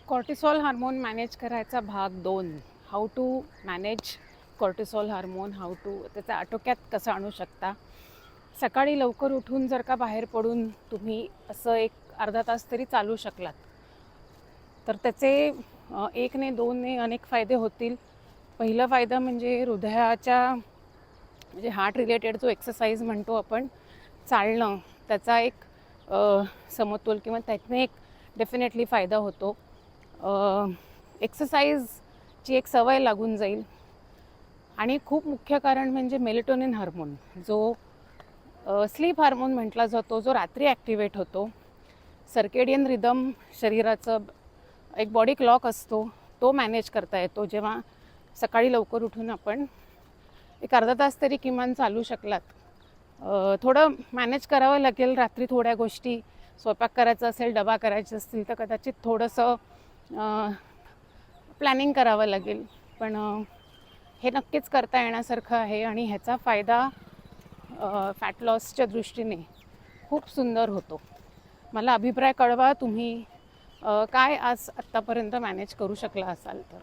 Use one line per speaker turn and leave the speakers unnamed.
Cortisol hormone manage करायचा भाग 2. How to manage cortisol hormone, how to त्याचा आटोक्यात कसं आणू शकता. सकाळी लवकर उठून जर का बाहेर पडून तुम्ही असं एक अर्धा तास तरी चालू शकलात तर त्याचे 1 ने 2 ने अनेक फायदे होतील. पहिला फायदा म्हणजे हृदयाच्या म्हणजे हार्ट रिलेटेड जो एक्सरसाइज म्हणतो आपण चालणं, त्याचा एक समतोल किंवा त्याने एक डेफिनेटली फायदा होतो. एक्सरसाइजची एक सवय लागून जाईल. आणि खूप मुख्य कारण म्हणजे मेलेटोनिन हार्मोन, जो स्लीप हार्मोन म्हटला जातो, जो रात्री ॲक्टिवेट होतो. सर्केडियन रिदम शरीराचं एक बॉडी क्लॉक असतो, तो मॅनेज करता येतो जेव्हा सकाळी लवकर उठून आपण एक अर्धा तास तरी किमान चालू शकलात. थोडं मॅनेज करावं लागेल रात्री थोड्या गोष्टी. स्वयंपाक करायचा असेल, डबा करायचे असतील तर कदाचित थोडंसं प्लॅनिंग करावं लागेल. पण हे नक्कीच करता येण्यासारखं आहे आणि ह्याचा फायदा फॅट लॉसच्या दृष्टीने खूप सुंदर होतो. मला अभिप्राय कळवा, तुम्ही काय आज आत्तापर्यंत मॅनेज करू शकला असाल तर.